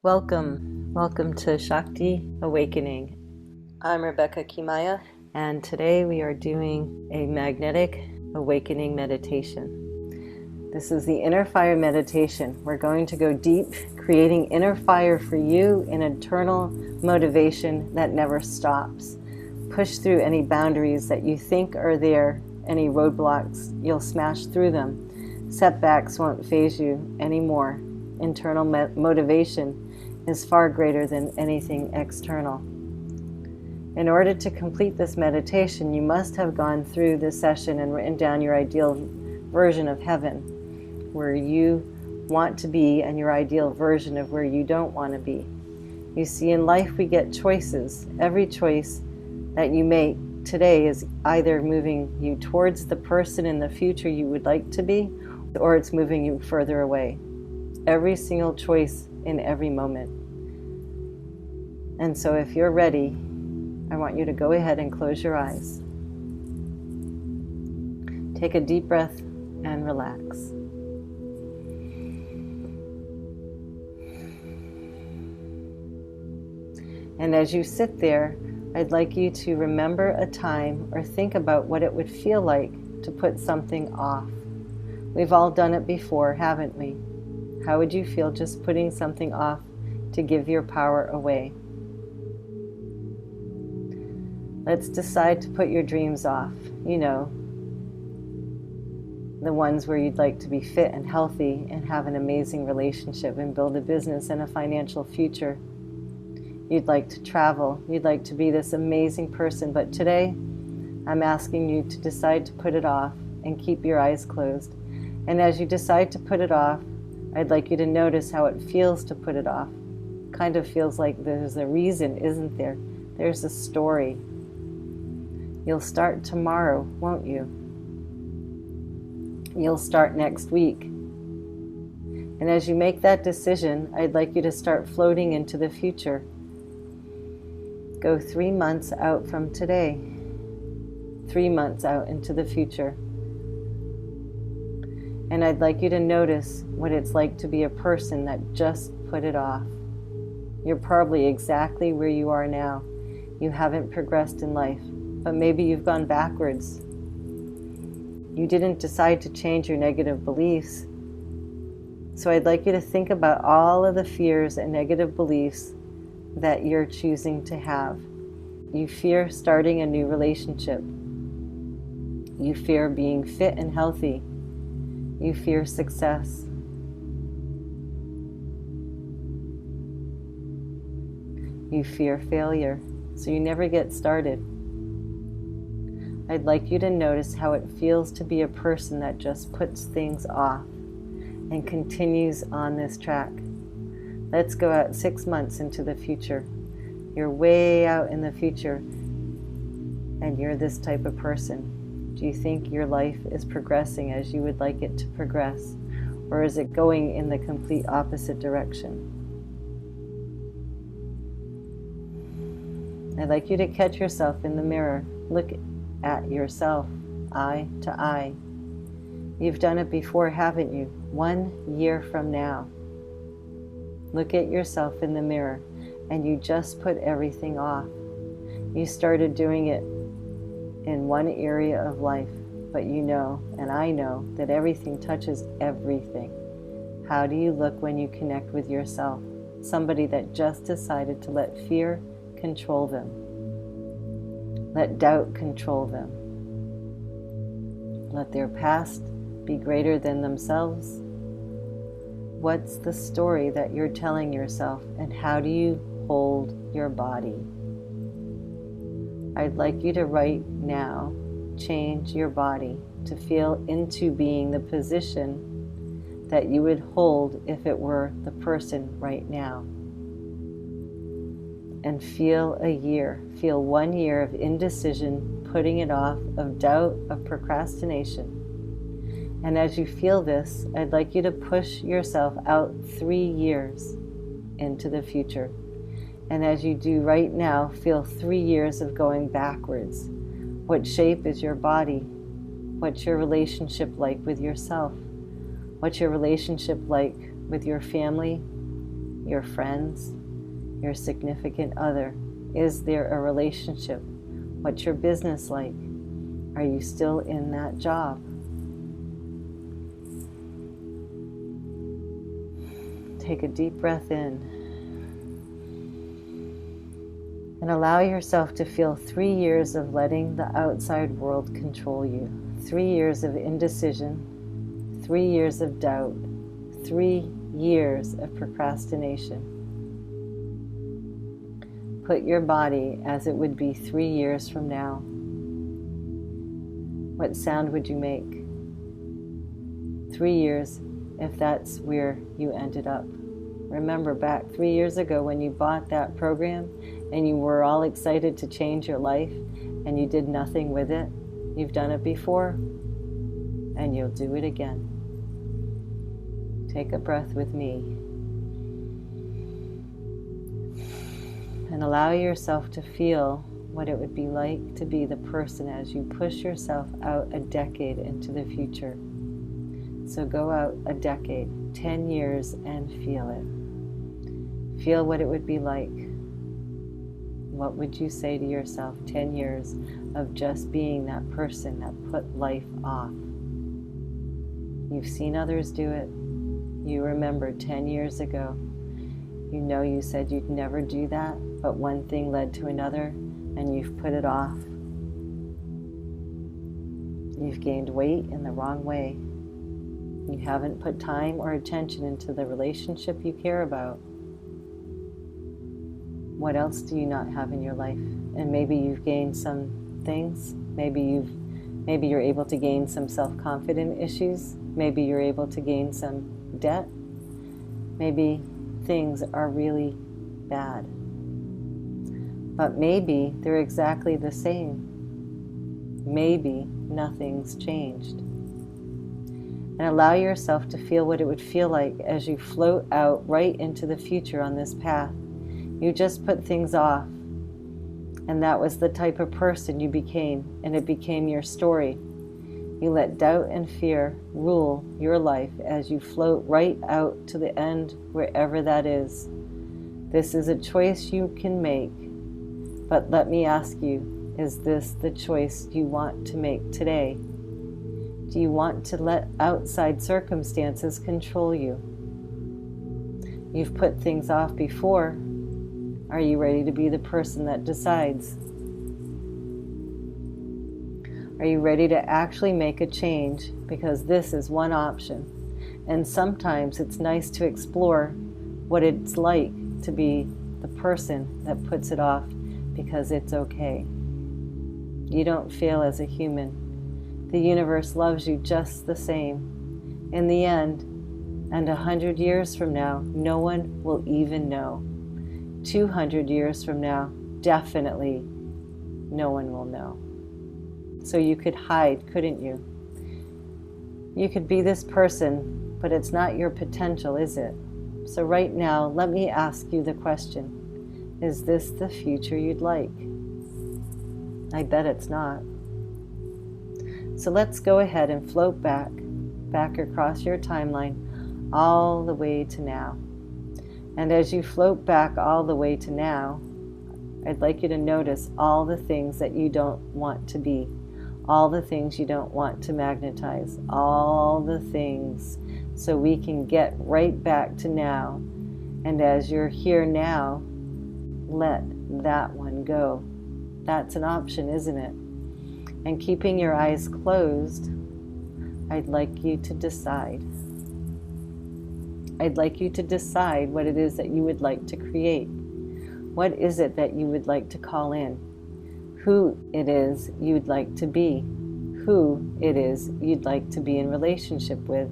Welcome to Shakti Awakening. I'm Rebekah Kee Maya, and today we are doing a magnetic awakening meditation. This is the inner fire meditation. We're going to go deep, creating inner fire for you, an internal motivation that never stops. Push through any boundaries that you think are there, any roadblocks, you'll smash through them. Setbacks won't faze you anymore. Internal motivation is far greater than anything external. In order to complete this meditation, you must have gone through this session and written down your ideal version of heaven, where you want to be, and your ideal version of where you don't want to be. You see, in life we get choices. Every choice that you make today is either moving you towards the person in the future you would like to be, or it's moving you further away. Every single choice in every moment. And so if you're ready, I want you to go ahead and close your eyes. Take a deep breath and relax. And as you sit there, I'd like you to remember a time or think about what it would feel like to put something off. We've all done it before, haven't we? How would you feel just putting something off to give your power away? Let's decide to put your dreams off. You know, the ones where you'd like to be fit and healthy and have an amazing relationship and build a business and a financial future. You'd like to travel. You'd like to be this amazing person. But today, I'm asking you to decide to put it off and keep your eyes closed. And as you decide to put it off, I'd like you to notice how it feels to put it off. Kind of feels like there's a reason, isn't there? There's a story. You'll start tomorrow, won't you? You'll start next week. And as you make that decision, I'd like you to start floating into the future. Go 3 months out from today. 3 months out into the future. And I'd like you to notice what it's like to be a person that just put it off. You're probably exactly where you are now. You haven't progressed in life, but maybe you've gone backwards. You didn't decide to change your negative beliefs. So I'd like you to think about all of the fears and negative beliefs that you're choosing to have. You fear starting a new relationship. You fear being fit and healthy. You fear success. You fear failure, so you never get started. I'd like you to notice how it feels to be a person that just puts things off and continues on this track. Let's go out 6 months into the future. You're way out in the future, and you're this type of person. Do you think your life is progressing as you would like it to progress? Or is it going in the complete opposite direction? I'd like you to catch yourself in the mirror. Look at yourself, eye to eye. You've done it before, haven't you? 1 year from now. Look at yourself in the mirror, and you just put everything off. You started doing it in one area of life, but you know, and I know, that everything touches everything. How do you look when you connect with yourself? Somebody that just decided to let fear control them. Let doubt control them. Let their past be greater than themselves. What's the story that you're telling yourself, and how do you hold your body? I'd like you to right now change your body to feel into being the position that you would hold if it were the person right now. And feel a year, feel 1 year of indecision, putting it off, of doubt, of procrastination. And as you feel this, I'd like you to push yourself out 3 years into the future. And as you do right now, feel 3 years of going backwards. What shape is your body? What's your relationship like with yourself? What's your relationship like with your family, your friends, your significant other? Is there a relationship? What's your business like? Are you still in that job? Take a deep breath in and allow yourself to feel 3 years of letting the outside world control you. 3 years of indecision, 3 years of doubt, 3 years of procrastination. Put your body as it would be 3 years from now. What sound would you make? 3 years, if that's where you ended up. Remember back 3 years ago when you bought that program and you were all excited to change your life and you did nothing with it. You've done it before and you'll do it again. Take a breath with me and allow yourself to feel what it would be like to be the person as you push yourself out a decade into the future. So go out a decade, 10 years, and feel it. Feel what it would be like. What would you say to yourself 10 years of just being that person that put life off? You've seen others do it. You remember 10 years ago. You know you said you'd never do that, but one thing led to another, and you've put it off. You've gained weight in the wrong way. You haven't put time or attention into the relationship you care about. What else do you not have in your life? And maybe you've gained some things. Maybe you're able to gain some self-confidence issues. Maybe you're able to gain some debt. Maybe things are really bad. But maybe they're exactly the same. Maybe nothing's changed. And allow yourself to feel what it would feel like as you float out right into the future on this path. You just put things off, and that was the type of person you became, and it became your story. You let doubt and fear rule your life as you float right out to the end, wherever that is. This is a choice you can make, but let me ask you, is this the choice you want to make today? Do you want to let outside circumstances control you? You've put things off before. Are you ready to be the person that decides? Are you ready to actually make a change? Because this is one option. And sometimes it's nice to explore what it's like to be the person that puts it off because it's okay. You don't fail as a human. The universe loves you just the same. In the end, and 100 years from now, no one will even know. 200 years from now, definitely no one will know. So you could hide, couldn't you? You could be this person, but it's not your potential, is it? So right now, let me ask you the question. Is this the future you'd like? I bet it's not. So let's go ahead and float back across your timeline all the way to now. And as you float back all the way to now, I'd like you to notice all the things that you don't want to be, all the things you don't want to magnetize, all the things, so we can get right back to now. And as you're here now, let that one go. That's an option, isn't it? And keeping your eyes closed, I'd like you to decide. I'd like you to decide what it is that you would like to create. What is it that you would like to call in? Who it is you'd like to be. Who it is you'd like to be in relationship with,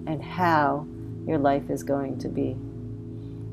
and how your life is going to be.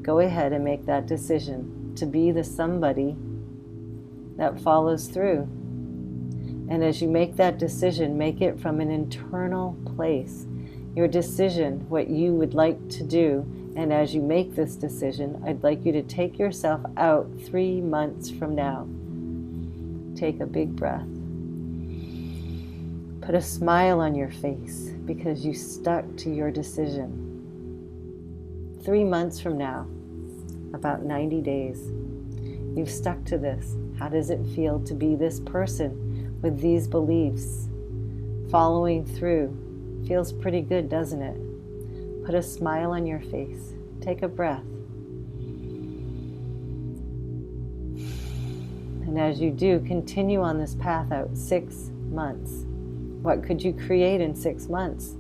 Go ahead and make that decision to be the somebody that follows through. And as you make that decision, make it from an internal place. Your decision, what you would like to do, and as you make this decision, I'd like you to take yourself out 3 months from now. Take a big breath. Put a smile on your face because you stuck to your decision. 3 months from now, about 90 days. You've stuck to this. How does it feel to be this person with these beliefs? Following through. Feels pretty good, doesn't it? Put a smile on your face. Take a breath. And as you do, continue on this path out 6 months. What could you create in 6 months?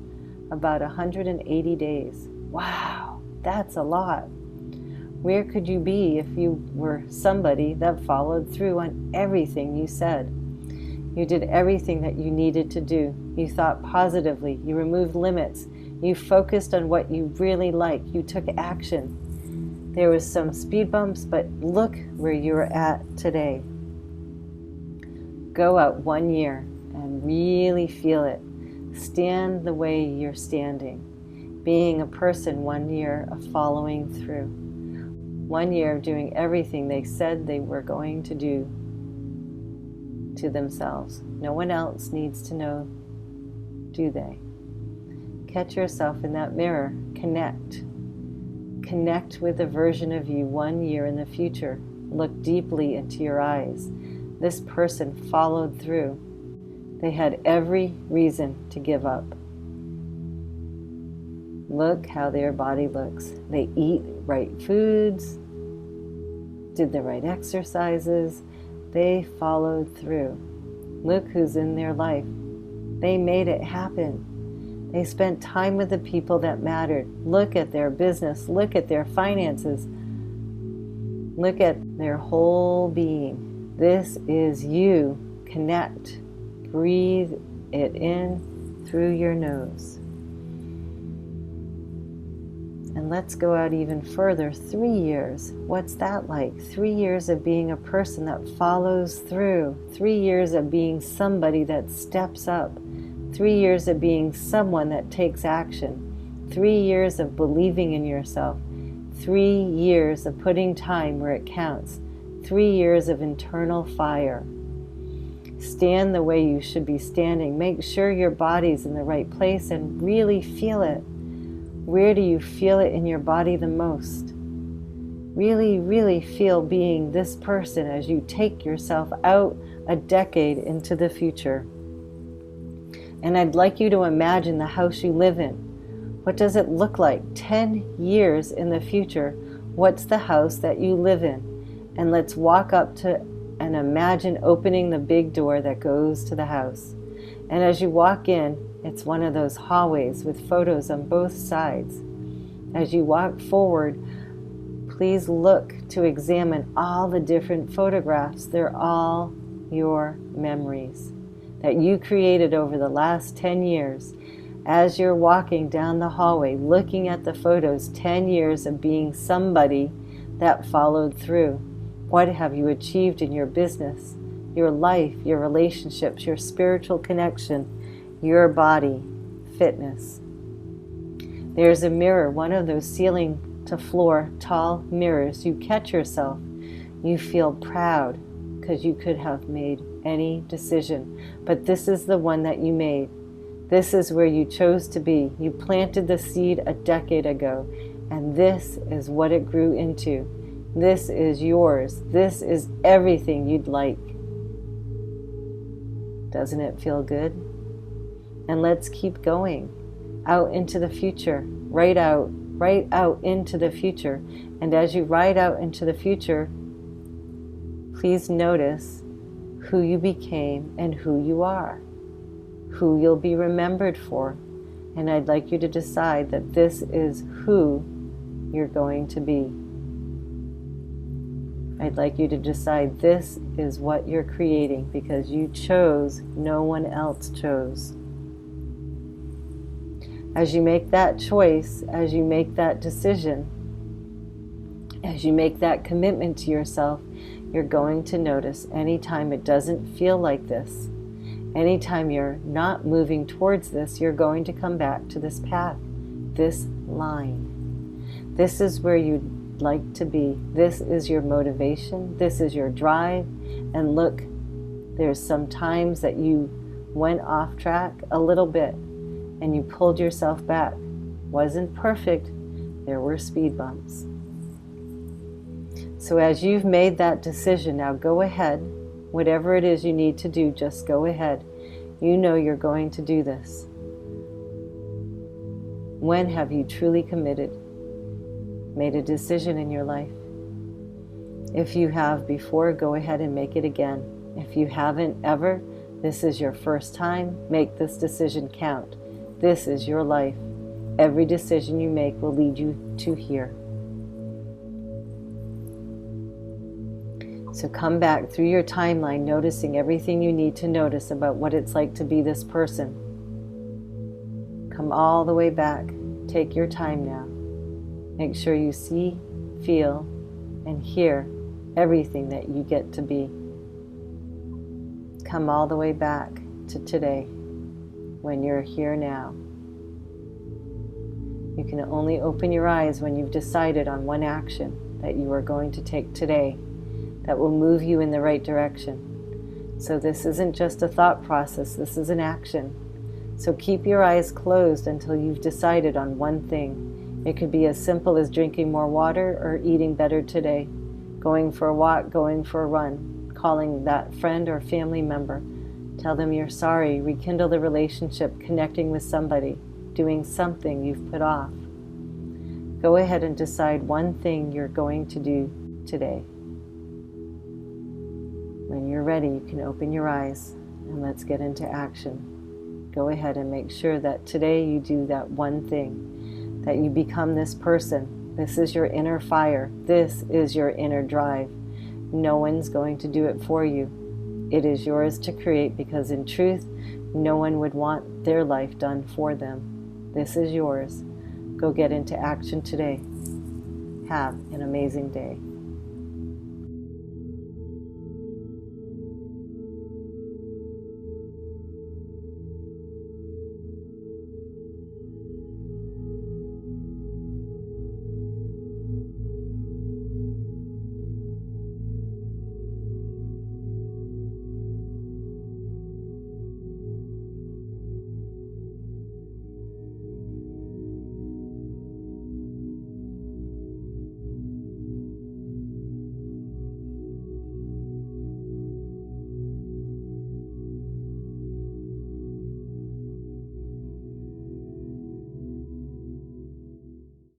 About 180 days. Wow, that's a lot. Where could you be if you were somebody that followed through on everything you said? You did everything that you needed to do. You thought positively. You removed limits. You focused on what you really like. You took action. There was some speed bumps, but look where you're at today. Go out 1 year and really feel it. Stand the way you're standing. Being a person 1 year of following through. 1 year of doing everything they said they were going to do to themselves. No one else needs to know, do they? Catch yourself in that mirror. Connect. Connect with a version of you 1 year in the future. Look deeply into your eyes. This person followed through. They had every reason to give up. Look how their body looks. They eat right foods, did the right exercises. They followed through. Look who's in their life. They made it happen. They spent time with the people that mattered. Look at their business. Look at their finances. Look at their whole being. This is you. Connect. Breathe it in through your nose. And let's go out even further. 3 years. What's that like? 3 years of being a person that follows through. 3 years of being somebody that steps up. 3 years of being someone that takes action. 3 years of believing in yourself. 3 years of putting time where it counts. 3 years of internal fire. Stand the way you should be standing. Make sure your body's in the right place and really feel it. Where do you feel it in your body the most? Really, really feel being this person as you take yourself out a decade into the future. And I'd like you to imagine the house you live in. What does it look like 10 years in the future? What's the house that you live in? And let's walk up to and imagine opening the big door that goes to the house. And as you walk in, it's one of those hallways with photos on both sides. As you walk forward, please look to examine all the different photographs. They're all your memories that you created over the last 10 years. As you're walking down the hallway, looking at the photos, 10 years of being somebody that followed through. What have you achieved in your business, your life, your relationships, your spiritual connection, your body, fitness? There's a mirror, one of those ceiling to floor tall mirrors. You catch yourself. You feel proud because you could have made any decision. But this is the one that you made. This is where you chose to be. You planted the seed a decade ago, and this is what it grew into. This is yours. This is everything you'd like. Doesn't it feel good? And let's keep going out into the future, right out into the future. And as you ride out into the future, please notice who you became and who you are, who you'll be remembered for. And I'd like you to decide that this is who you're going to be. I'd like you to decide this is what you're creating because you chose, no one else chose. As you make that choice, as you make that decision, as you make that commitment to yourself, you're going to notice anytime it doesn't feel like this, anytime you're not moving towards this, you're going to come back to this path, this line. This is where you'd like to be. This is your motivation. This is your drive. And look, there's some times that you went off track a little bit and you pulled yourself back. Wasn't perfect. There were speed bumps. So as you've made that decision, now go ahead. Whatever it is you need to do, just go ahead. You know you're going to do this. When have you truly committed, made a decision in your life? If you have before, go ahead and make it again. If you haven't ever, this is your first time. Make this decision count. This is your life. Every decision you make will lead you to here. So come back through your timeline, noticing everything you need to notice about what it's like to be this person. Come all the way back. Take your time now. Make sure you see, feel, and hear everything that you get to be. Come all the way back to today, when you're here now. You can only open your eyes when you've decided on one action that you are going to take today that will move you in the right direction. So this isn't just a thought process, this is an action. So keep your eyes closed until you've decided on one thing. It could be as simple as drinking more water or eating better today, going for a walk, going for a run, calling that friend or family member. Tell them you're sorry, rekindle the relationship, connecting with somebody, doing something you've put off. Go ahead and decide one thing you're going to do today. When you're ready, you can open your eyes and let's get into action. Go ahead and make sure that today you do that one thing, that you become this person. This is your inner fire. This is your inner drive. No one's going to do it for you. It is yours to create, because in truth, no one would want their life done for them. This is yours. Go get into action today. Have an amazing day.